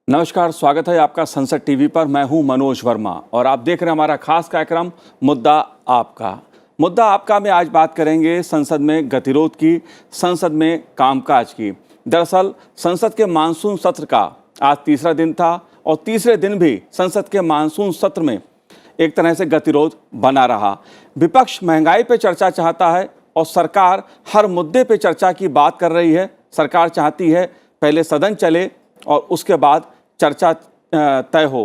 नमस्कार, स्वागत है आपका संसद टीवी पर। मैं हूं मनोज वर्मा और आप देख रहे हैं हमारा खास कार्यक्रम मुद्दा आपका। मुद्दा आपका में आज बात करेंगे संसद में गतिरोध की, संसद में कामकाज की। दरअसल संसद के मानसून सत्र का आज तीसरा दिन था और तीसरे दिन भी संसद के मानसून सत्र में एक तरह से गतिरोध बना रहा। विपक्ष महंगाई पर चर्चा चाहता है और सरकार हर मुद्दे पर चर्चा की बात कर रही है। सरकार चाहती है पहले सदन चले और उसके बाद चर्चा तय हो।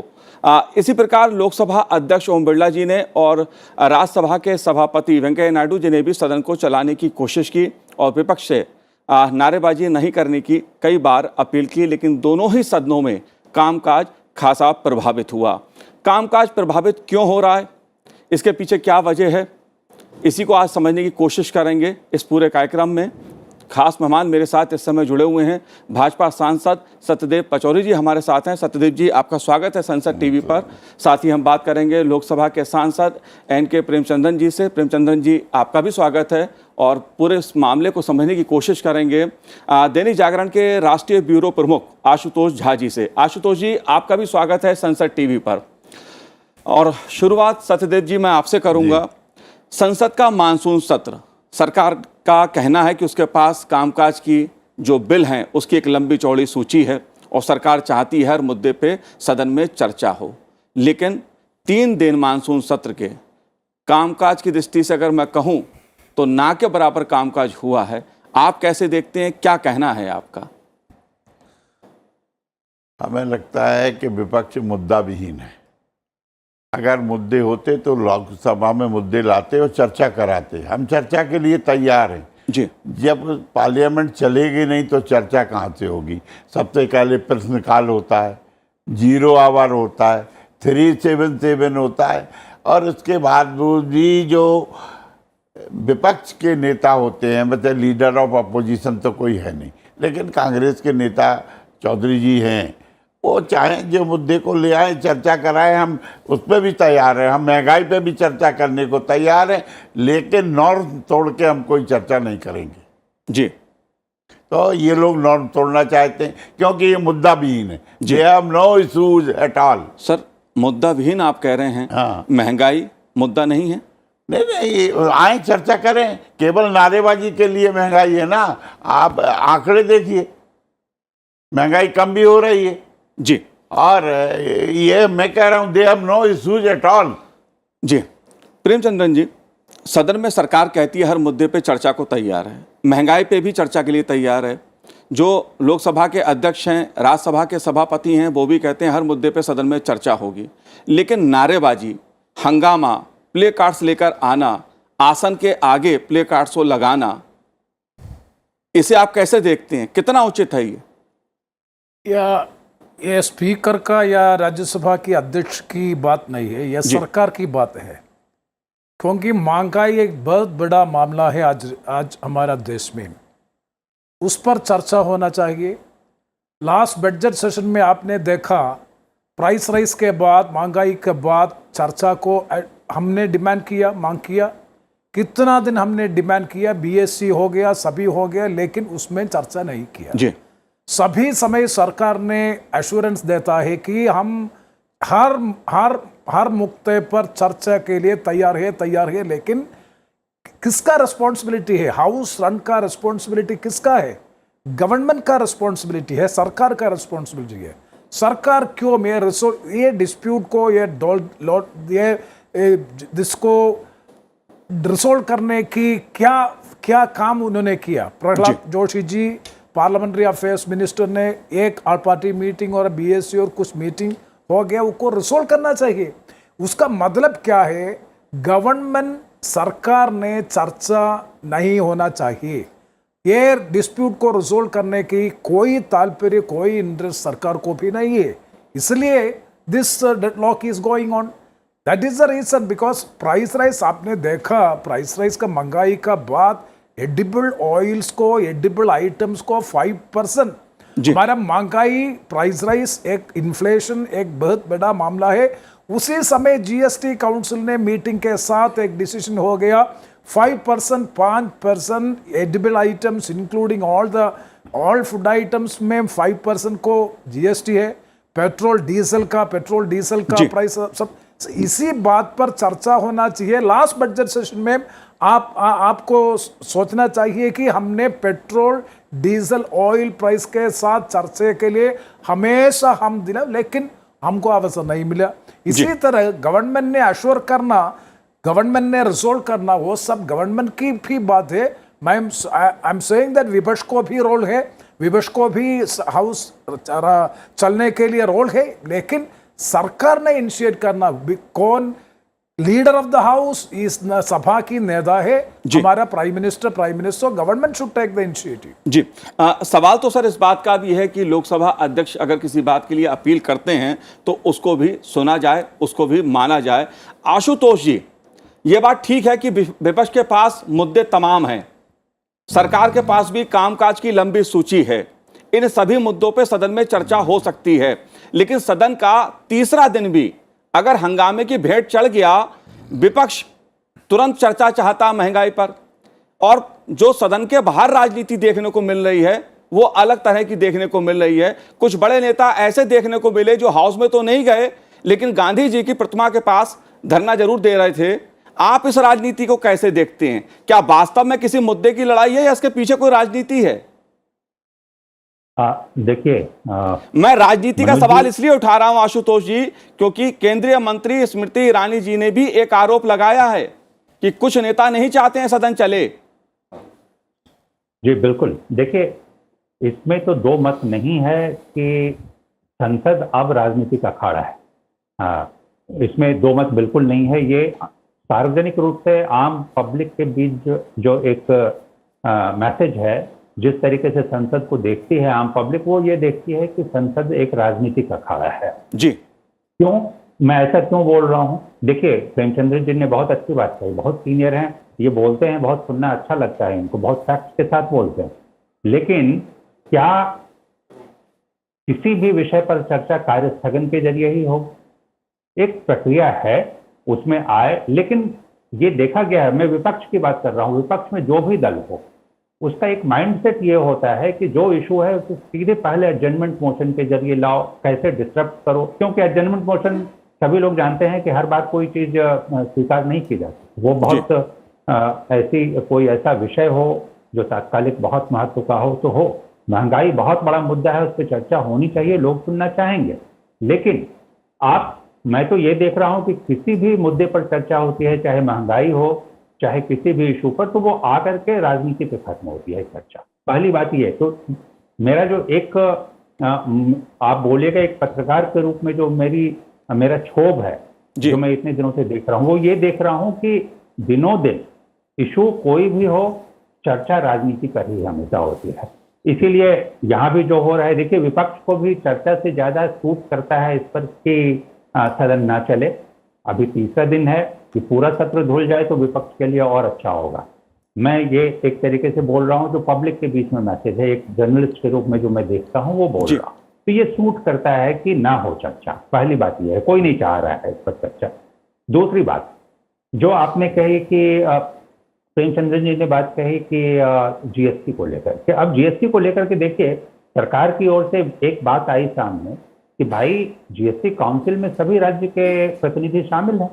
इसी प्रकार लोकसभा अध्यक्ष ओम बिरला जी ने और राज्यसभा के सभापति वेंकैया नायडू जी ने भी सदन को चलाने की कोशिश की और विपक्ष से नारेबाजी नहीं करने की कई बार अपील की, लेकिन दोनों ही सदनों में कामकाज खासा प्रभावित हुआ। कामकाज प्रभावित क्यों हो रहा है, इसके पीछे क्या वजह है, इसी को आज समझने की कोशिश करेंगे इस पूरे कार्यक्रम में। खास मेहमान मेरे साथ इस समय जुड़े हुए हैं। भाजपा सांसद सत्यदेव पचौरी जी हमारे साथ हैं। सत्यदेव जी, आपका स्वागत है संसद टीवी पर। साथ ही हम बात करेंगे लोकसभा के सांसद एन.के. प्रेमचंद्रन जी से। प्रेमचंद्रन जी, आपका भी स्वागत है और पूरे इस मामले को समझने की कोशिश करेंगे दैनिक जागरण के राष्ट्रीय ब्यूरो प्रमुख आशुतोष झा जी से। आशुतोष जी, आपका भी स्वागत है संसद टीवी पर। और शुरुआत सत्यदेव जी मैं आपसे करूँगा। संसद का मानसून सत्र, सरकार का कहना है कि उसके पास कामकाज की जो बिल हैं उसकी एक लंबी चौड़ी सूची है और सरकार चाहती है हर मुद्दे पे सदन में चर्चा हो। लेकिन 3 दिन मानसून सत्र के कामकाज की दृष्टि से अगर मैं कहूं तो ना के बराबर कामकाज हुआ है। आप कैसे देखते हैं, क्या कहना है आपका? हमें लगता है कि विपक्ष मुद्दा विहीन है। अगर मुद्दे होते तो लोकसभा में मुद्दे लाते और चर्चा कराते। हम चर्चा के लिए तैयार हैं जी। जब पार्लियामेंट चलेगी नहीं तो चर्चा कहाँ से होगी? सबसे पहले प्रश्नकाल होता है, 0 आवर होता है, 377 होता है और उसके बाद भी जो विपक्ष के नेता होते हैं, मतलब लीडर ऑफ अपोजिशन तो कोई है नहीं, लेकिन कांग्रेस के नेता चौधरी जी हैं, वो चाहें जो मुद्दे को ले आए, चर्चा कराएं, हम उस पर भी तैयार हैं। हम महंगाई पे भी चर्चा करने को तैयार हैं, लेकिन नॉर्म तोड़ के हम कोई चर्चा नहीं करेंगे जी। तो ये लोग नॉर्म तोड़ना चाहते हैं क्योंकि ये मुद्दा विहीन है। They have no issues at all. Sir, मुद्दा विहीन आप कह रहे हैं? हाँ। महंगाई मुद्दा नहीं है? नहीं, आए चर्चा करें। केवल नारेबाजी के लिए महंगाई है ना? आप आंकड़े देखिए, महंगाई कम भी हो रही है जी। और ये मैं कह रहा हूं they have no issues at all जी। प्रेमचंद्रन जी, सदन में सरकार कहती है हर मुद्दे पे चर्चा को तैयार है, महंगाई पे भी चर्चा के लिए तैयार है। जो लोकसभा के अध्यक्ष हैं, राज्यसभा के सभापति हैं, वो भी कहते हैं हर मुद्दे पे सदन में चर्चा होगी। लेकिन नारेबाजी, हंगामा, प्ले कार्ड्स लेकर आना, आसन के आगे प्ले कार्ड्स को लगाना, इसे आप कैसे देखते हैं? कितना उचित है ये स्पीकर का या राज्यसभा की अध्यक्ष की बात नहीं है, यह सरकार की बात है। क्योंकि महंगाई एक बहुत बड़ा मामला है आज हमारा देश में, उस पर चर्चा होना चाहिए। लास्ट बजट सेशन में आपने देखा, प्राइस राइज के बाद, महंगाई के बाद चर्चा को हमने डिमांड किया, मांग किया। कितना दिन हमने डिमांड किया, बीएससी हो गया, सभी हो गया, लेकिन उसमें चर्चा नहीं किया जी। सभी समय सरकार ने एश्योरेंस देता है कि हम हर मुद्दे पर चर्चा के लिए तैयार है, लेकिन किसका रिस्पॉन्सिबिलिटी है? हाउस रन का रिस्पॉन्सिबिलिटी किसका है? गवर्नमेंट का रिस्पॉन्सिबिलिटी है, सरकार का रिस्पॉन्सिबिलिटी है। सरकार क्यों ये डिस्प्यूट को जिसको रिजोल्व करने की क्या काम उन्होंने किया? Prahlad Joshi ji, parliamentary affairs minister ने एक ऑल पार्टी मीटिंग और बीएससी और कुछ मीटिंग हो गया, उसको रिजोल्व करना चाहिए। उसका मतलब क्या है? गवर्नमेंट, सरकार ने चर्चा नहीं होना चाहिए। ये डिस्प्यूट को रिजोल्व करने की कोई तात्पर्य, कोई इंटरेस्ट सरकार को भी नहीं है। इसलिए this deadlock is going on. That is the reason. Because price rise आपने देखा, प्राइस राइज का महंगाई का बाद एडिबल ऑयल्स को, एडिबल आइटम्स को 5%। हमारा महंगाई, प्राइस राइज, एक इन्फ्लेशन एक बहुत बड़ा मामला है। उसी समय जीएसटी काउंसिल ने मीटिंग के साथ एक डिसीजन हो गया, 5% edible items including all food items में 5% को जीएसटी है, पेट्रोल डीजल का जी। प्राइस सब इसी बात पर चर्चा होना चाहिए। लास्ट बजट सेशन में आपको सोचना चाहिए कि हमने पेट्रोल डीजल ऑयल प्राइस के साथ चर्चा के लिए हमेशा हम दिला, लेकिन हमको अवसर नहीं मिला। इसी तरह गवर्नमेंट ने अश्योर करना, गवर्नमेंट ने रिजोल्व करना, वो सब गवर्नमेंट की भी बात है। आई एम सेइंग दैट विपक्ष को भी रोल है, विपक्ष को भी हाउस चलने के लिए रोल है, लेकिन सरकार ने इनिशिएट करना। कौन लीडर ऑफ द हाउस इस सभा की नेता है, हमारा prime minister. Government should take the initiative. जी, सवाल तो सर इस बात का भी है कि लोकसभा अध्यक्ष अगर किसी बात के लिए अपील करते हैं तो उसको भी सुना जाए, उसको भी माना जाए। आशुतोष जी, ये बात ठीक है कि विपक्ष के पास मुद्दे तमाम हैं, सरकार के पास भी कामकाज की लंबी सूची है, इन सभी मुद्दों पे सदन में चर्चा हो सकती है, लेकिन सदन का तीसरा दिन भी अगर हंगामे की भेंट चढ़ गया, विपक्ष तुरंत चर्चा चाहता महंगाई पर, और जो सदन के बाहर राजनीति देखने को मिल रही है वो अलग तरह की देखने को मिल रही है। कुछ बड़े नेता ऐसे देखने को मिले जो हाउस में तो नहीं गए, लेकिन गांधी जी की प्रतिमा के पास धरना जरूर दे रहे थे। आप इस राजनीति को कैसे देखते हैं? क्या वास्तव में किसी मुद्दे की लड़ाई है या इसके पीछे कोई राजनीति है? देखिए, मैं राजनीति का सवाल इसलिए उठा रहा हूं आशुतोष जी, क्योंकि केंद्रीय मंत्री स्मृति ईरानी जी ने भी एक आरोप लगाया है कि कुछ नेता नहीं चाहते हैं सदन चले। जी बिल्कुल, देखिए इसमें तो दो मत नहीं है कि संसद अब राजनीति का अखाड़ा है। इसमें दो मत बिल्कुल नहीं है। ये सार्वजनिक रूप से आम पब्लिक के बीच जो एक मैसेज है, जिस तरीके से संसद को देखती है आम पब्लिक, वो ये देखती है कि संसद एक राजनीतिक अखाड़ा है। जी, क्यों, मैं ऐसा क्यों बोल रहा हूँ? देखिए, प्रेमचंद्र जी ने बहुत अच्छी बात कही, बहुत सीनियर हैं, ये बोलते हैं, बहुत सुनना अच्छा लगता है इनको, बहुत फैक्ट्स के साथ बोलते हैं। लेकिन क्या किसी भी विषय पर चर्चा कार्य स्थगन के जरिए ही हो? एक प्रक्रिया है, उसमें आए, लेकिन ये देखा गया है, मैं विपक्ष की बात कर रहा हूँ, विपक्ष में जो भी दल हो उसका एक माइंडसेट ये होता है कि जो इशू है उसे सीधे पहले एडजर्नमेंट मोशन के जरिए लाओ, कैसे डिस्टर्ब करो, क्योंकि एडजर्नमेंट मोशन सभी लोग जानते हैं कि हर बात कोई चीज स्वीकार नहीं की जाती। वो बहुत ऐसी कोई ऐसा विषय हो जो तात्कालिक बहुत महत्व का हो तो हो। महंगाई बहुत बड़ा मुद्दा है, उस पर चर्चा होनी चाहिए, लोग सुनना चाहेंगे। लेकिन मैं तो ये देख रहा हूं कि किसी भी मुद्दे पर चर्चा होती है, चाहे महंगाई हो, चाहे किसी भी इशू पर, तो वो आकर के राजनीति पे खत्म होती है चर्चा। पहली बात ये। तो मेरा जो एक आप बोलिएगा एक पत्रकार के रूप में जो मेरा क्षोभ है, जो मैं इतने दिनों से देख रहा हूँ, वो ये देख रहा हूँ कि दिनों दिन इशू कोई भी हो, चर्चा राजनीति पर ही हमेशा होती है। इसीलिए यहाँ भी जो हो रहा है, देखिए विपक्ष को भी चर्चा से ज्यादा सूट करता है इस पर कि सदन ना चले। अभी तीसरा दिन है कि पूरा सत्र धुल जाए तो विपक्ष के लिए और अच्छा होगा। मैं ये एक तरीके से बोल रहा हूँ, जो पब्लिक के बीच में मैसेज है, एक जर्नलिस्ट के रूप में जो मैं देखता हूँ वो बोल रहा हूँ। तो ये सूट करता है कि ना हो चर्चा। पहली बात ये है, कोई नहीं चाह रहा है इस पर चर्चा। दूसरी बात जो आपने कही कि प्रेमचंद्र जी ने बात कही कि जीएसटी को लेकर के, अब जीएसटी को लेकर के देखिए सरकार की ओर से एक बात आई सामने कि भाई जीएसटी काउंसिल में सभी राज्य के प्रतिनिधि शामिल हैं।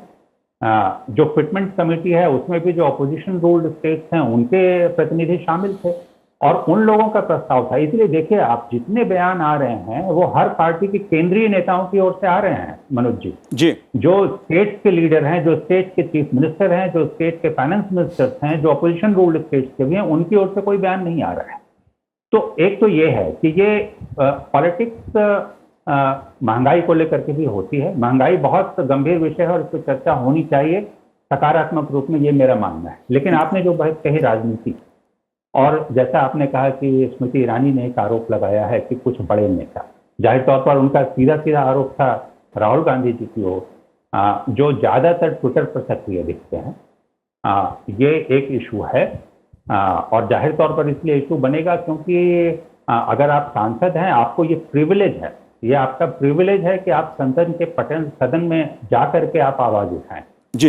जो फिटमेंट कमेटी है उसमें भी जो अपोजिशन रूल्ड स्टेट्स हैं उनके प्रतिनिधि शामिल थे और उन लोगों का प्रस्ताव था। इसलिए देखिए आप जितने बयान आ रहे हैं वो हर पार्टी के केंद्रीय नेताओं की ओर से आ रहे हैं मनोज जी। जो स्टेट्स के लीडर हैं, जो स्टेट के चीफ मिनिस्टर हैं, जो स्टेट के फाइनेंस मिनिस्टर्स हैं, जो अपोजिशन रूल्ड स्टेट्स के भी हैं, उनकी ओर से कोई बयान नहीं आ रहा है। तो एक तो ये है कि ये पॉलिटिक्स महंगाई को लेकर के भी होती है। महंगाई बहुत गंभीर विषय है और इस पर चर्चा होनी चाहिए सकारात्मक रूप में, ये मेरा मानना है। लेकिन आपने जो बात कही राजनीति, और जैसा आपने कहा कि स्मृति ईरानी ने एक आरोप लगाया है कि कुछ बड़े नेता, जाहिर तौर पर उनका सीधा सीधा आरोप था राहुल गांधी जी की ओर, जो ज्यादातर ट्विटर पर सक्रिय दिखते हैं। ये एक इशू है और जाहिर तौर पर इसलिए इशू बनेगा क्योंकि अगर आप सांसद हैं, आपको ये प्रिविलेज है, ये आपका प्रिविलेज है कि आप सदन में जा करके आप आवाज उठाएं।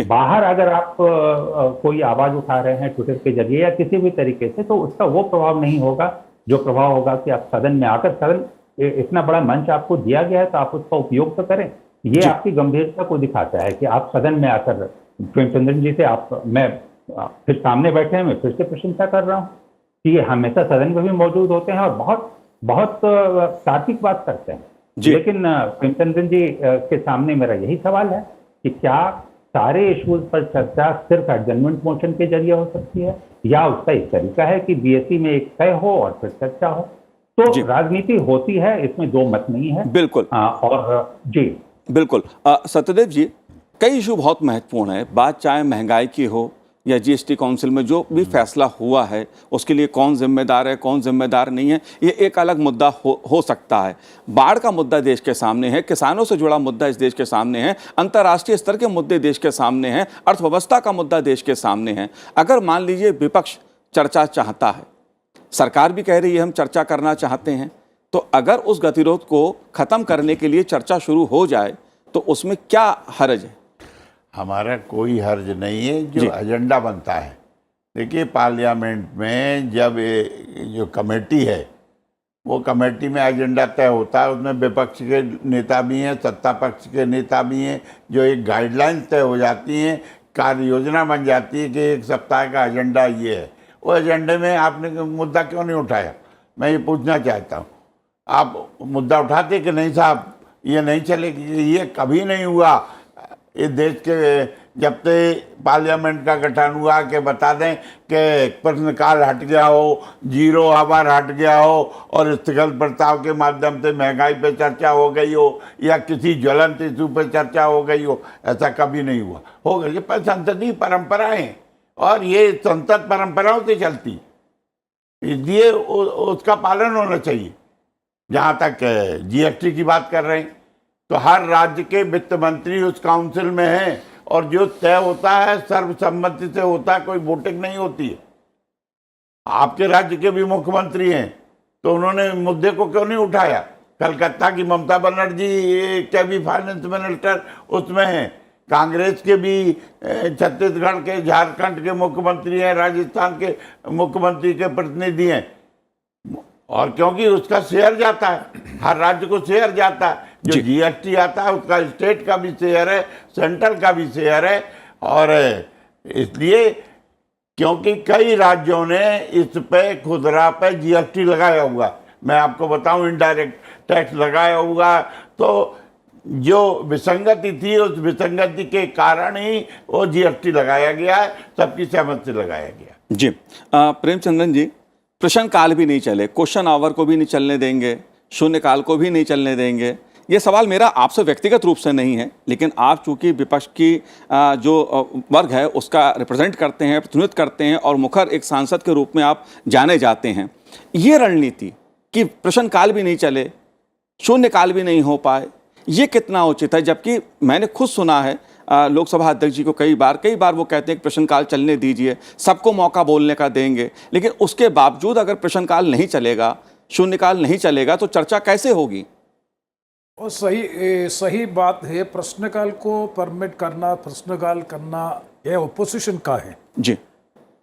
बाहर अगर आप कोई आवाज उठा रहे हैं ट्विटर के जरिए या किसी भी तरीके से, तो उसका वो प्रभाव नहीं होगा जो प्रभाव होगा कि आप सदन में आकर, सदन इतना बड़ा मंच आपको दिया गया है तो आप उसका उपयोग तो करें। ये आपकी गंभीरता को दिखाता है कि आप सदन में आकर प्रेमचंद्रन जी से मैं फिर सामने बैठे हैं, मैं फिर से प्रशंसा कर रहा हूँ कि ये हमेशा सदन में भी मौजूद होते हैं और बहुत बहुत तार्किक बात करते हैं। लेकिन प्रेमचंद्रन जी के सामने मेरा यही सवाल है कि क्या सारे इश्यूज पर चर्चा सिर्फ एडजर्नमेंट मोशन के जरिए हो सकती है या उसका एक तरीका है कि बीएससी में एक तय हो और फिर चर्चा हो? तो राजनीति होती है, इसमें दो मत नहीं है। बिल्कुल। और जी बिल्कुल। सत्यदेव जी, कई इशू बहुत महत्वपूर्ण है, बात चाहे महंगाई की हो या जीएसटी काउंसिल में जो भी फैसला हुआ है उसके लिए कौन जिम्मेदार है, कौन जिम्मेदार नहीं है, ये एक अलग मुद्दा हो सकता है। बाढ़ का मुद्दा देश के सामने है, किसानों से जुड़ा मुद्दा इस देश के सामने है, अंतर्राष्ट्रीय स्तर के मुद्दे देश के सामने हैं, अर्थव्यवस्था का मुद्दा देश के सामने है। अगर मान लीजिए विपक्ष चर्चा चाहता है, सरकार भी कह रही है हम चर्चा करना चाहते हैं, तो अगर उस गतिरोध को खत्म करने के लिए चर्चा शुरू हो जाए तो उसमें क्या हर्ज है? हमारा कोई हर्ज नहीं है। जो एजेंडा बनता है, देखिए पार्लियामेंट में जब जो कमेटी है वो कमेटी में एजेंडा तय होता है, उसमें विपक्ष के नेता भी हैं, सत्ता पक्ष के नेता भी हैं, जो एक गाइडलाइन तय हो जाती हैं, कार्य योजना बन जाती है कि एक सप्ताह का एजेंडा ये है। वो एजेंडे में आपने मुद्दा क्यों नहीं उठाया, मैं ये पूछना चाहता हूँ। आप मुद्दा उठाते कि नहीं साहब ये नहीं चलेगी, ये कभी नहीं हुआ इस देश के जब से पार्लियामेंट का गठन हुआ कि बता दें कि प्रश्नकाल हट गया हो, जीरो आवर हट गया हो और स्थगन प्रस्ताव के माध्यम से महंगाई पे चर्चा हो गई हो या किसी ज्वलंत इशू पे चर्चा हो गई हो, ऐसा कभी नहीं हुआ। हो गई पर संसदीय परंपराएं और ये संसद परंपराओं से चलती, इसलिए उसका पालन होना चाहिए। जहाँ तक जीएसटी की बात कर रहे हैं तो हर राज्य के वित्त मंत्री उस काउंसिल में हैं और जो तय होता है सर्वसम्मति से होता है, कोई वोटिंग नहीं होती है। आपके राज्य के भी मुख्यमंत्री हैं तो उन्होंने मुद्दे को क्यों नहीं उठाया? कलकत्ता की ममता बनर्जी के भी फाइनेंस मिनिस्टर उसमें हैं, कांग्रेस के भी छत्तीसगढ़ के, झारखंड के मुख्यमंत्री हैं, राजस्थान के मुख्यमंत्री के प्रतिनिधि हैं। और क्योंकि उसका शेयर जाता है, हर राज्य को शेयर जाता है, जो जीएसटी आता है उसका स्टेट का भी शेयर है, सेंट्रल का भी शेयर है। और इसलिए क्योंकि कई राज्यों ने इस पे खुदरा पे जीएसटी लगाया हुआ, मैं आपको बताऊं इनडायरेक्ट टैक्स लगाया हुआ, तो जो विसंगति थी उस विसंगति के कारण ही वो जीएसटी लगाया गया है, सबकी सहमति से लगाया गया। जी प्रेमचंद्रन जी, प्रश्नकाल भी नहीं चले, क्वेश्चन आवर को भी नहीं चलने देंगे, शून्यकाल को भी नहीं चलने देंगे। ये सवाल मेरा आपसे व्यक्तिगत रूप से नहीं है, लेकिन आप चूंकि विपक्ष की जो वर्ग है उसका रिप्रेजेंट करते हैं, प्रतिनिधित्व करते हैं और मुखर एक सांसद के रूप में आप जाने जाते हैं। ये रणनीति कि प्रश्नकाल भी नहीं चले, शून्यकाल भी नहीं हो पाए, ये कितना उचित है? जबकि मैंने खुद सुना है लोकसभा अध्यक्ष जी को कई बार वो कहते हैं कि प्रश्नकाल चलने दीजिए, सबको मौका बोलने का देंगे, लेकिन उसके बावजूद अगर प्रश्नकाल नहीं चलेगा, शून्यकाल नहीं चलेगा तो चर्चा कैसे होगी? और सही बात है। प्रश्नकाल को परमिट करना, प्रश्नकाल करना, ये ओपोजिशन का है। जी,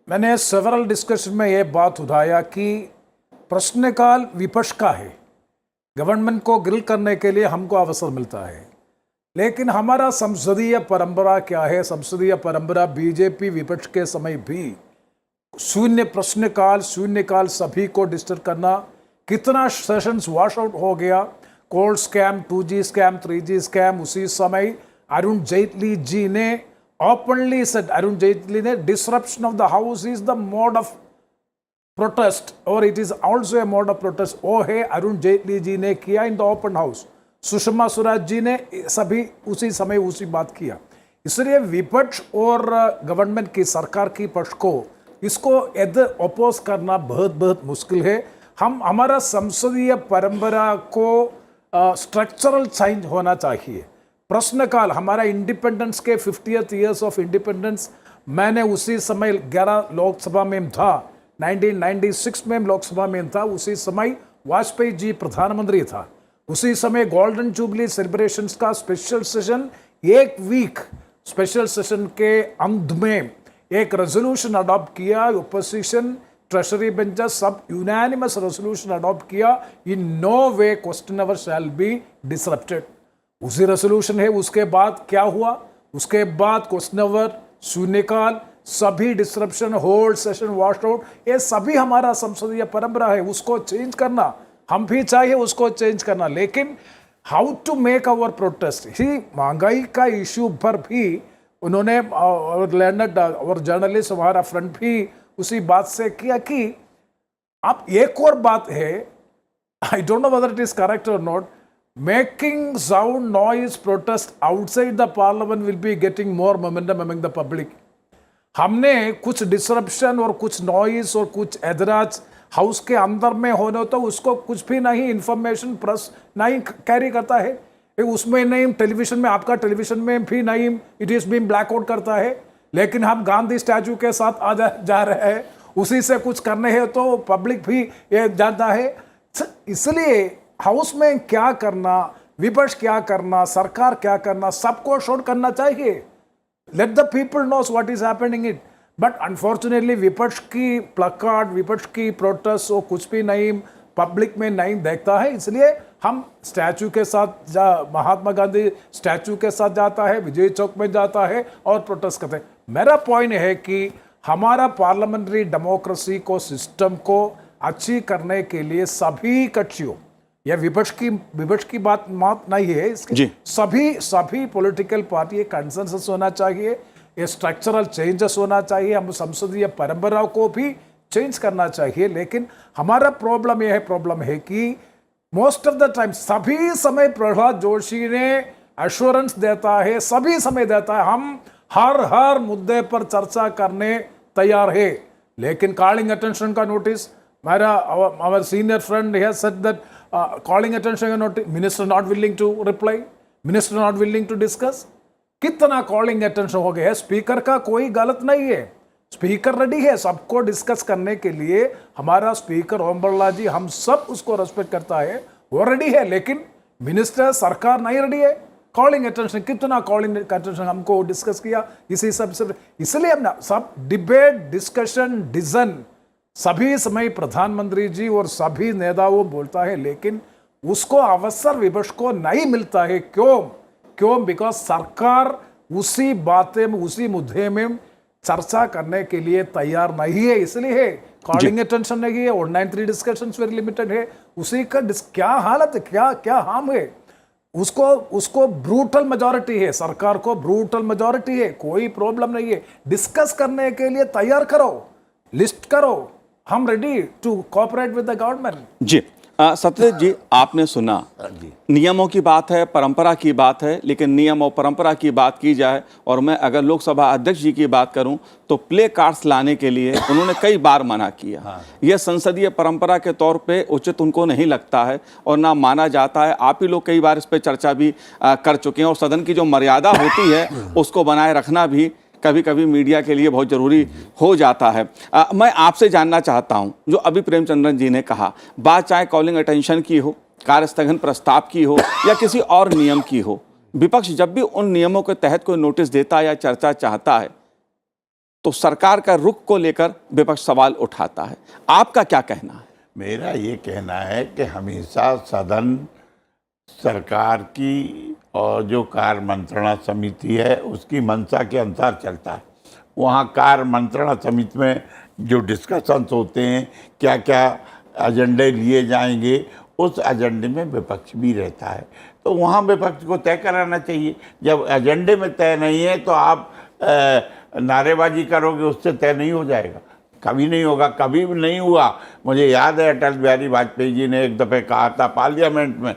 मैंने सेवरल डिस्कशन में ये बात उठाया कि प्रश्नकाल विपक्ष का है, गवर्नमेंट को ग्रिल करने के लिए हमको अवसर मिलता है, लेकिन हमारा संसदीय परंपरा क्या है? संसदीय परंपरा बीजेपी विपक्ष के समय भी शून्यकाल सभी को डिस्टर्ब करना, कितना सेशंस वॉश आउट हो गया, cold scam, 2G scam, 3G scam. उसी समय अरुण जेटली जी ने ओपनली सेड, अरुण जेटली ने disruption of the house is the mode of protest और it is also a mode of protest. वो है अरुण जेटली जी ने किया in the open house, Sushma Swaraj ji ने सभी उसी समय उसी बात किया। इसलिए विपक्ष और गवर्नमेंट की सरकार की पक्ष को इसको अपोज करना बहुत मुश्किल है। हमारा संसदीय परंपरा को स्ट्रक्चरल चेंज होना चाहिए। प्रश्नकाल, हमारा इंडिपेंडेंस के 50th ईयर्स ऑफ इंडिपेंडेंस, मैंने उसी समय 11 लोकसभा में था, 1996 में लोकसभा में था। उसी समय वाजपेयी जी प्रधानमंत्री था। उसी समय गोल्डन जुबली सेलिब्रेशंस का स्पेशल सेशन, एक वीक स्पेशल सेशन के अंत में एक रेजोल्यूशन अडॉप्ट किया। ओपोजिशन ट्रेजरी बेंचेस सब यूनानिमस रेजोल्यूशन अडॉप्ट किया, in no way question hour shall be disrupted. उसी रेजोल्यूशन है। उसके बाद क्या हुआ? उसके बाद क्वेश्चन अवर, शून्यकाल, सभी disruption, hold session, wash out, ये सभी हमारा संसदीय परंपरा है। उसको चेंज करना हम भी चाहिए, उसको चेंज करना, लेकिन how to make our protest ही महंगाई का इश्यू पर भी उन्होंने लैंड और जर्नलिस्ट हमारा फ्रंट भी उसी बात से किया कि अब एक और बात है, I don't know whether it is correct और not, making sound noise protest outside the parliament will be getting more momentum among the public. हमने कुछ डिसरप्शन और कुछ नॉइज और कुछ एतराज हाउस के अंदर में होने तो उसको कुछ भी नहीं, इंफॉर्मेशन प्रेस नहीं कैरी करता है, उसमें नहीं, टेलीविजन में, आपका टेलीविजन में भी नहीं, इट इज बीन ब्लैकआउट करता है। लेकिन हम गांधी स्टैचू के साथ जा रहे हैं, उसी से कुछ करने हैं तो पब्लिक भी ये जानता है। इसलिए हाउस में क्या करना, विपक्ष क्या करना, सरकार क्या करना, सबको शोर करना चाहिए। Let the people knows what is happening it. But unfortunately विपक्ष की प्लकार्ड, विपक्ष की प्रोटेस्ट वो कुछ भी नहीं पब्लिक में नहीं देखता है। इसलिए हम स्टैचू के साथ महात्मा गांधी स्टैचू के साथ जाता है, विजय चौक में जाता है और प्रोटेस्ट करते हैं। मेरा पॉइंट है कि हमारा पार्लियामेंट्री डेमोक्रेसी को, सिस्टम को अच्छी करने के लिए सभी कक्षियों, यह विपक्ष की बात नहीं है, इसके सभी पॉलिटिकल पार्टी कंसेंसस होना चाहिए, ये स्ट्रक्चरल चेंजेस होना चाहिए, हम संसदीय परंपराओं को भी चेंज करना चाहिए। लेकिन हमारा प्रॉब्लम है कि मोस्ट ऑफ द टाइम सभी समय प्रहलाद जोशी ने एश्योरेंस देता है, सभी समय देता है, हम हर मुद्दे पर चर्चा करने तैयार है। लेकिन कॉलिंग अटेंशन का नोटिस, मेरा our senior friend has said that calling attention का notice, minister not willing to reply, minister not willing to discuss. कितना कॉलिंग अटेंशन हो गया है? स्पीकर का कोई गलत नहीं है, स्पीकर रेडी है सबको डिस्कस करने के लिए। हमारा स्पीकर ओम बिरला जी, हम सब उसको रेस्पेक्ट करता है, वो रेडी है, लेकिन मिनिस्टर, सरकार नहीं रेडी है। कॉलिंग अटेंशन, कितना कॉलिंग अटेंशन हमको डिस्कस किया इसी सब से। इसलिए हमने सब डिबेट, डिस्कशन, डिसीजन सभी समय प्रधानमंत्री जी और सभी नेताओं बोलता है, लेकिन उसको अवसर विपक्ष को नहीं मिलता है। क्यों? बिकॉज सरकार उसी बातें में, उसी मुद्दे में चर्चा करने के लिए तैयार नहीं है। इसलिए कॉलिंग अटेंशन नहीं है, 193 डिस्कशंस वेरी लिमिटेड है। उसी का क्या हालत है, क्या हार्म है? उसको ब्रूटल मेजॉरिटी है, सरकार को ब्रूटल मेजॉरिटी है, कोई प्रॉब्लम नहीं है। डिस्कस करने के लिए तैयार करो, लिस्ट करो, हम ready to cooperate with the government. जी सत्यजीत जी, आपने सुना, नियमों की बात है, परंपरा की बात है, लेकिन नियम और परंपरा की बात की जाए और मैं अगर लोकसभा अध्यक्ष जी की बात करूं तो प्ले कार्ड्स लाने के लिए उन्होंने कई बार मना किया। यह संसदीय परंपरा के तौर पे उचित उनको नहीं लगता है और ना माना जाता है। आप ही लोग कई बार इस पर चर्चा भी कर चुके हैं और सदन की जो मर्यादा होती है उसको बनाए रखना भी कभी कभी मीडिया के लिए बहुत ज़रूरी हो जाता है। मैं आपसे जानना चाहता हूं, जो अभी प्रेमचंद्रन जी ने कहा, बात चाहे कॉलिंग अटेंशन की हो, कार्यस्थगन प्रस्ताव की हो या किसी और नियम की हो, विपक्ष जब भी उन नियमों के तहत कोई नोटिस देता है या चर्चा चाहता है तो सरकार का रुख को लेकर विपक्ष सवाल उठाता है। आपका क्या कहना है? मेरा ये कहना है कि हमेशा सदन सरकार की और जो कार्य मंत्रणा समिति है उसकी मंशा के अनुसार चलता है। वहाँ कार्य मंत्रणा समिति में जो डिस्कशंस होते हैं, क्या क्या एजेंडे लिए जाएंगे, उस एजेंडे में विपक्ष भी रहता है, तो वहाँ विपक्ष को तय कराना चाहिए। जब एजेंडे में तय नहीं है तो आप नारेबाजी करोगे, उससे तय नहीं हो जाएगा, कभी नहीं होगा, कभी भी नहीं हुआ। मुझे याद है अटल बिहारी वाजपेयी जी ने एक दफ़े कहा था पार्लियामेंट में,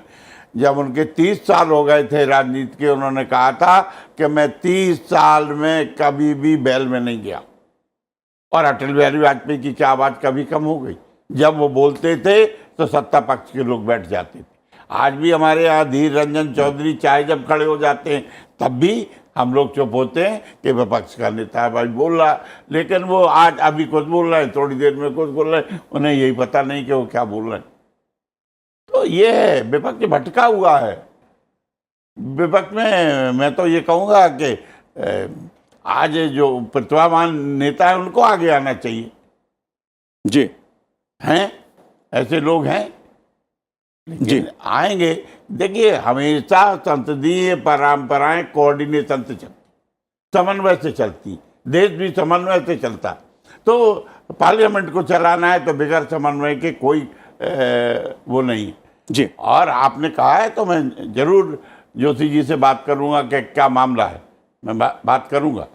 जब उनके 30 साल हो गए थे राजनीति के, उन्होंने कहा था कि मैं 30 साल में कभी भी बैल में नहीं गया। और अटल बिहारी वाजपेयी की क्या आवाज़ कभी कम हो गई? जब वो बोलते थे तो सत्ता पक्ष के लोग बैठ जाते थे। आज भी हमारे यहाँ धीर रंजन चौधरी चाहे जब खड़े हो जाते हैं तब भी हम लोग चुप होते हैं कि विपक्ष का नेता भाई बोल रहा है, लेकिन वो आज अभी कुछ बोल रहे हैं, थोड़ी देर में कुछ बोल रहे हैं, उन्हें यही पता नहीं कि वो क्या बोल रहे हैं। तो ये है, विपक्ष भटका हुआ है। विपक्ष में मैं तो ये कहूँगा कि आज जो प्रतिभावान नेता है उनको आगे आना चाहिए। जी हैं, ऐसे लोग हैं। जी लेकिन आएंगे। देखिए, हमेशा संसदीय परंपराएं कोऑर्डिनेशन से चलती, समन्वय से चलती, देश भी समन्वय से चलता। तो पार्लियामेंट को चलाना है तो बगैर समन्वय के कोई वो नहीं है। जी और आपने कहा है तो मैं जरूर जोशी जी से बात करूंगा कि क्या मामला है। मैं बात करूंगा,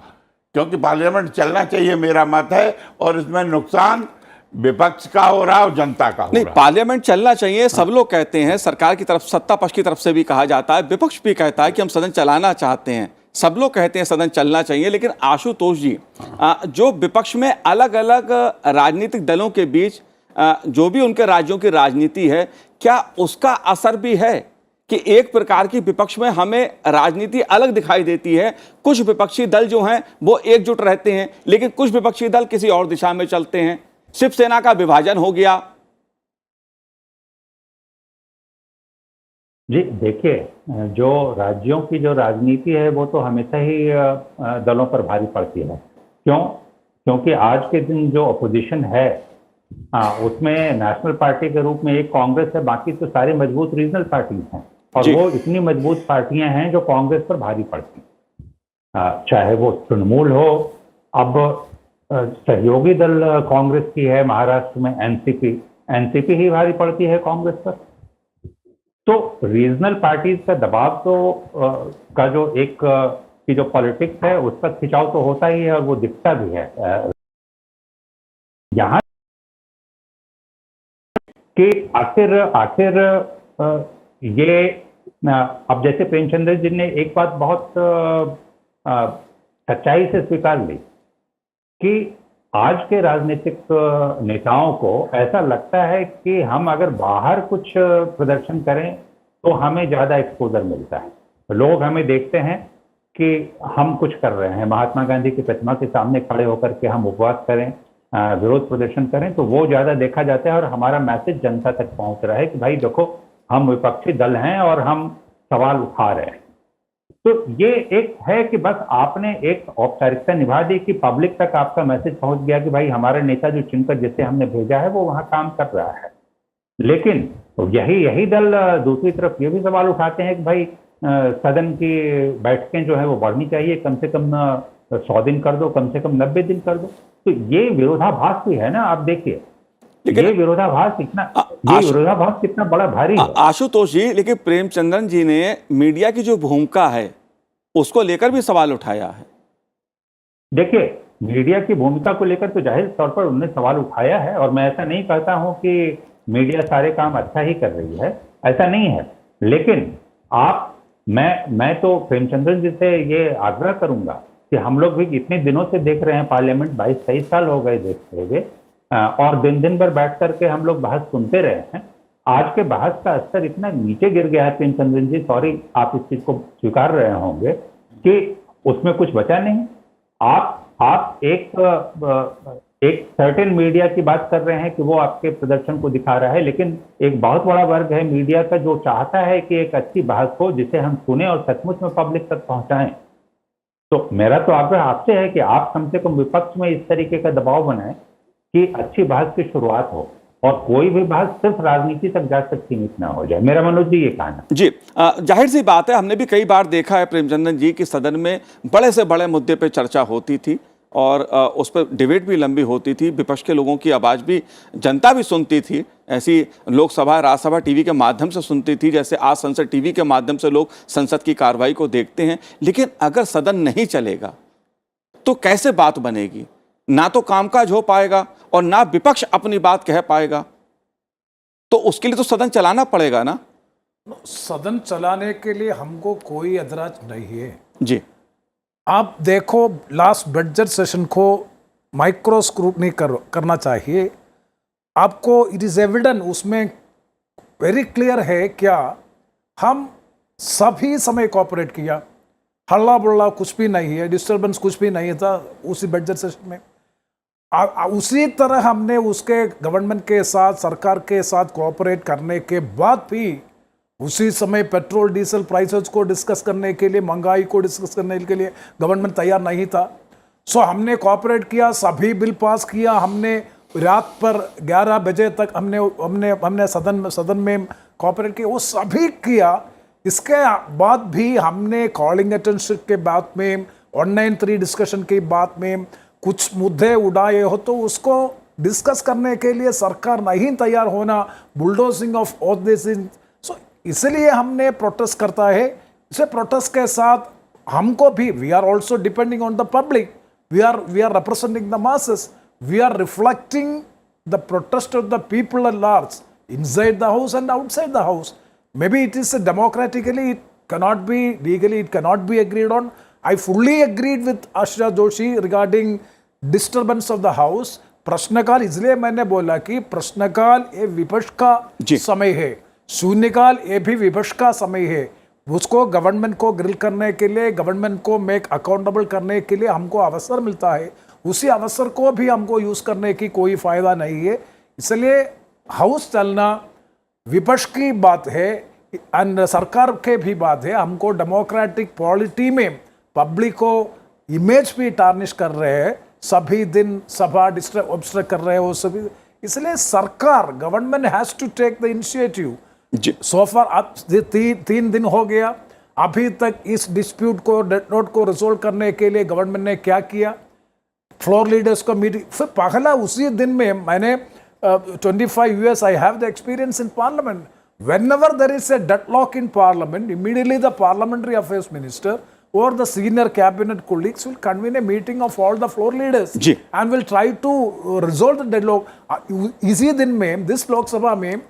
क्योंकि पार्लियामेंट चलना चाहिए, मेरा मत है। और इसमें नुकसान विपक्ष का हो रहा है और जनता का हो नहीं, रहा है। पार्लियामेंट चलना चाहिए, सब लोग कहते हैं। सरकार की तरफ, सत्ता पक्ष की तरफ से भी कहा जाता है, विपक्ष भी कहता है कि हम सदन चलाना चाहते हैं। सब लोग कहते हैं सदन चलना चाहिए। लेकिन आशुतोष जी, जो विपक्ष में अलग अलग राजनीतिक दलों के बीच जो भी उनके राज्यों की राजनीति है, क्या उसका असर भी है कि एक प्रकार की विपक्ष में हमें राजनीति अलग दिखाई देती है? कुछ विपक्षी दल जो हैं वो एकजुट रहते हैं, लेकिन कुछ विपक्षी दल किसी और दिशा में चलते हैं। शिवसेना का विभाजन हो गया। जी देखिए, जो राज्यों की जो राजनीति है वो तो हमेशा ही दलों पर भारी पड़ती है। क्यों? क्योंकि आज के दिन जो अपोजिशन है, उसमें नेशनल पार्टी के रूप में एक कांग्रेस है, बाकी तो सारी मजबूत रीजनल पार्टीज हैं। और वो इतनी मजबूत पार्टियां हैं जो कांग्रेस पर भारी पड़ती हैं। चाहे वो तृणमूल हो, अब सहयोगी दल कांग्रेस की है महाराष्ट्र में एनसीपी ही भारी पड़ती है कांग्रेस पर। तो रीजनल पार्टीज का दबाव तो का जो एक की जो पॉलिटिक्स है उसका खिंचाव तो होता ही है, और वो दिखता भी है। यहाँ कि आखिर ये अब जैसे प्रेमचंद्र जी ने एक बात बहुत सच्चाई से स्वीकार ली कि आज के राजनीतिक नेताओं को ऐसा लगता है कि हम अगर बाहर कुछ प्रदर्शन करें तो हमें ज्यादा एक्सपोजर मिलता है। लोग हमें देखते हैं कि हम कुछ कर रहे हैं, महात्मा गांधी की प्रतिमा के सामने खड़े होकर के हम उपवास करें, विरोध प्रदर्शन करें, तो वो ज्यादा देखा जाता है और हमारा मैसेज जनता तक पहुंच रहा है कि भाई देखो, हम विपक्षी दल हैं और हम सवाल उठा रहे हैं। तो ये एक है कि बस आपने एक औपचारिकता निभा दी कि पब्लिक तक आपका मैसेज पहुंच गया कि भाई हमारा नेता जो चुनकर जिसे हमने भेजा है वो वहां काम कर रहा है। लेकिन यही दल दूसरी तरफ ये भी सवाल उठाते हैं कि भाई सदन की बैठकें जो है वो बढ़नी चाहिए, कम से कम 100 दिन कर दो, कम से कम 90 दिन कर दो। तो ये विरोधाभास भी है ना, आप देखिए ये विरोधाभास कितना बड़ा भारी है। आशुतोष जी, लेकिन प्रेमचंद्रन जी ने मीडिया की जो भूमिका है उसको लेकर भी सवाल उठाया है। देखिए, मीडिया की भूमिका को लेकर तो जाहिर तौर पर उन्होंने सवाल उठाया है, और मैं ऐसा नहीं कहता हूं कि मीडिया सारे काम अच्छा ही कर रही है, ऐसा नहीं है। लेकिन मैं तो प्रेमचंद्रन जी से ये आग्रह करूंगा कि हम लोग भी इतने दिनों से देख रहे हैं, पार्लियामेंट 22-23 साल हो गए देखते हुए, और दिन भर बैठ करके हम लोग बहस सुनते रहे हैं। आज के बहस का स्तर इतना नीचे गिर गया है प्रेमचंद्रन जी, सॉरी आप इस चीज को स्वीकार रहे होंगे कि उसमें कुछ बचा नहीं। आप एक सर्टेन मीडिया की बात कर रहे हैं कि वो आपके प्रदर्शन को दिखा रहा है, लेकिन एक बहुत बड़ा वर्ग है मीडिया का जो चाहता है कि एक अच्छी बहस हो जिसे हम सुने और सचमुच में पब्लिक तक पहुंचाएं। तो मेरा तो आग्रह आपसे है कि आप कम से कम विपक्ष में इस तरीके का दबाव बनाएं कि अच्छी बहस की शुरुआत हो और कोई भी बहस सिर्फ राजनीति तक जा तक सीमित ना हो जाए। मेरा मनोज जी ये कहना जी। जाहिर सी बात है, हमने भी कई बार देखा है प्रेमचंद्रन जी की सदन में बड़े से बड़े मुद्दे पे चर्चा होती थी और उस पर डिबेट भी लंबी होती थी। विपक्ष के लोगों की आवाज़ भी जनता भी सुनती थी। ऐसी लोकसभा राज्यसभा टीवी के माध्यम से सुनती थी, जैसे आज संसद टीवी के माध्यम से लोग संसद की कार्रवाई को देखते हैं। लेकिन अगर सदन नहीं चलेगा तो कैसे बात बनेगी? ना तो कामकाज हो पाएगा और ना विपक्ष अपनी बात कह पाएगा। तो उसके लिए तो सदन चलाना पड़ेगा ना। सदन चलाने के लिए हमको कोई एतराज नहीं है जी। आप देखो, लास्ट बजट सेशन को माइक्रो स्क्रूटनी करना चाहिए आपको। इट इज एविडेंट, उसमें वेरी क्लियर है क्या हम सभी समय कोऑपरेट किया, हल्ला बुल्ला कुछ भी नहीं है, डिस्टर्बेंस कुछ भी नहीं था उसी बजट सेशन में। उसी तरह हमने उसके गवर्नमेंट के साथ, सरकार के साथ कोऑपरेट करने के बाद भी उसी समय पेट्रोल डीजल प्राइसेस को डिस्कस करने के लिए, महंगाई को डिस्कस करने के लिए गवर्नमेंट तैयार नहीं था। सो हमने कोऑपरेट किया, सभी बिल पास किया, हमने रात पर 11 बजे तक हमने हमने हमने सदन में कोऑपरेट किया, वो सभी किया। इसके बाद भी हमने कॉलिंग अटेंशन के बाद में 193 डिस्कशन की बात में कुछ मुद्दे उड़ाए हो तो उसको डिस्कस करने के लिए सरकार नहीं तैयार होना, बुलडोजिंग ऑफ ऑल दिस। सो इसलिए हमने प्रोटेस्ट करता है। इसे प्रोटेस्ट के साथ हमको भी, we are also depending on the public, we are representing the masses, we are reflecting the protest of the people at large inside the house and outside the house. Maybe it is democratically, it cannot be legally, it cannot be agreed on. I fully agreed with Ashra Joshi regarding disturbance of the house. प्रश्नकाल इसलिए मैंने बोला कि प्रश्नकाल ये विपक्ष का समय है, शून्यकाल ये भी विपक्ष का समय है। उसको गवर्नमेंट को ग्रिल करने के लिए, गवर्नमेंट को मेक अकाउंटेबल करने के लिए हमको अवसर मिलता है। उसी अवसर को भी हमको यूज करने की कोई फायदा नहीं है। इसलिए हाउस चलना विपक्ष की बात है और सरकार के भी बात है। हमको डेमोक्रेटिक पॉलिटी में पब्लिक को इमेज भी टार्निश कर रहे हैं, सभी दिन सभा ऑब्स्ट्रक्ट कर रहे हैं वो सभी। इसलिए सरकार, government has to take the initiative. So far अब 3 दिन हो गया, अभी तक इस डिस्प्यूट को, डेथ नोट को रिजोल्व करने के लिए गवर्नमेंट ने क्या किया? फ्लोर लीडर्स को मीटिंग, फिर पहला उसी दिन में मैंने 25 years I have the experience in parliament. Whenever there is a deadlock in parliament, immediately the parliamentary affairs minister or the senior cabinet colleagues will convene a meeting of all the floor leaders and will try to resolve the deadlock. इसी दिन में, this लोक सभा में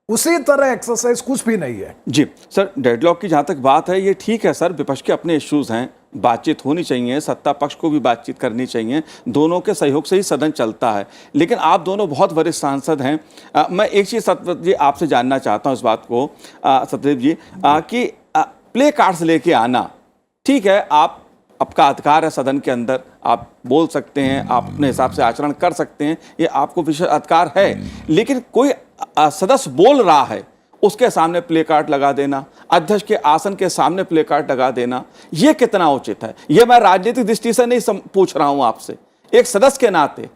उसी तरह exercise कुछ भी नहीं है। जी सर, डेडलॉक की जहाँ तक बात है, ये ठीक है सर, विपक्ष के अपने इश्यूज हैं, बातचीत होनी चाहिए, सत्ता पक्ष को भी बातचीत करनी चाहिए, दोनों के सहयोग से ही सदन चलता है। लेकिन आप दोनों बहुत वरिष्ठ सांसद हैं। मैं एक चीज़ सत्यदेव जी आपसे जानना चाहता हूँ इस बात को, सत्यदेव जी, कि प्ले कार्ड्स लेके आना, ठीक है, आपका अधिकार है, सदन के अंदर आप बोल सकते हैं, आप अपने हिसाब से आचरण कर सकते हैं, ये आपको विशेष अधिकार है। लेकिन कोई सदस्य बोल रहा है, उसके सामने प्ले कार्ड लगा देना, अध्यक्ष के आसन के सामने प्ले कार्ड लगा देना, यह कितना उचित है? यह मैं राजनीतिक दृष्टि से नहीं पूछ रहा हूं आपसे, एक सदस्य के नाते।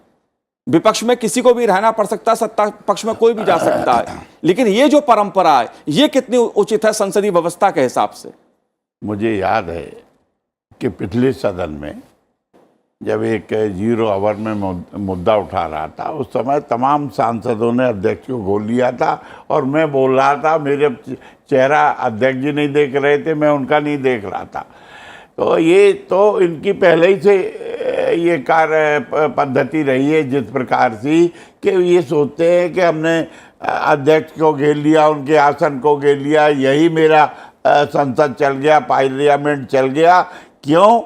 विपक्ष में किसी को भी रहना पड़ सकता है, सत्ता पक्ष में कोई भी जा सकता है, लेकिन ये जो परंपरा है, ये कितनी उचित है संसदीय व्यवस्था के हिसाब से? मुझे याद है कि पिछले सदन में जब एक 0 आवर में मुद्दा उठा रहा था, उस समय तमाम सांसदों ने अध्यक्ष को घोल लिया था और मैं बोल रहा था, मेरे चेहरा अध्यक्ष जी नहीं देख रहे थे, मैं उनका नहीं देख रहा था। तो ये तो इनकी पहले ही से ये कार्य पद्धति रही है, जिस प्रकार से कि ये सोचते हैं कि हमने अध्यक्ष को घेर लिया, उनके आसन को घेर लिया, यही मेरा संसद चल गया, पार्लियामेंट चल गया। क्यों?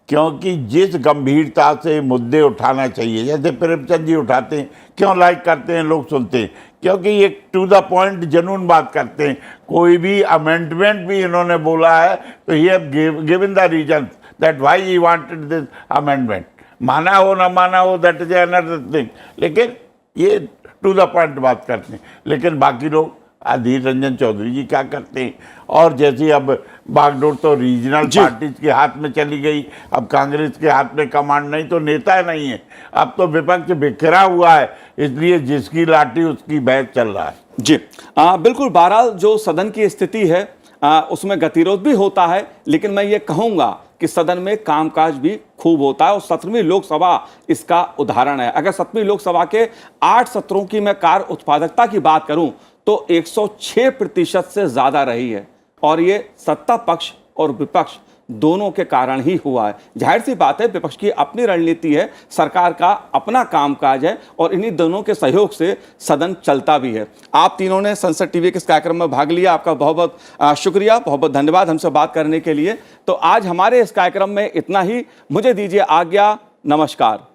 क्योंकि जिस गंभीरता से मुद्दे उठाना चाहिए, जैसे प्रेमचंद जी उठाते हैं, क्यों लाइक करते हैं, लोग सुनते हैं, क्योंकि ये टू द पॉइंट जनून बात करते हैं। कोई भी अमेंडमेंट भी इन्होंने बोला है तो he have given the reason that why he wanted this amendment. माना हो ना माना हो, दैट इज अनदर थिंग, लेकिन ये टू द पॉइंट बात करते हैं। लेकिन बाकी लोग, अधीर रंजन चौधरी जी क्या करते हैं, और जैसे अब बागडोर तो रीजनल पार्टीज के हाथ में चली गई, अब कांग्रेस के हाथ में कमांड नहीं तो नेता नहीं है, अब तो विपक्ष बिखरा हुआ है, इसलिए जिसकी लाठी उसकी बैच चल रहा है। जी बिल्कुल। बहरहाल जो सदन की स्थिति है उसमें गतिरोध भी होता है, लेकिन मैं ये कहूँगा कि सदन में कामकाज भी खूब होता है और 17वीं लोकसभा इसका उदाहरण है। अगर 17वीं लोकसभा के 8 सत्रों की मैं कार्य उत्पादकता की बात करूं तो 106% से ज्यादा रही है, और ये सत्ता पक्ष और विपक्ष दोनों के कारण ही हुआ है। जाहिर सी बात है, विपक्ष की अपनी रणनीति है, सरकार का अपना कामकाज है, और इन्हीं दोनों के सहयोग से सदन चलता भी है। आप तीनों ने संसद टीवी के इस कार्यक्रम में भाग लिया, आपका बहुत बहुत शुक्रिया, बहुत बहुत धन्यवाद हमसे बात करने के लिए। तो आज हमारे इस कार्यक्रम में इतना ही, मुझे दीजिए आज्ञा, नमस्कार।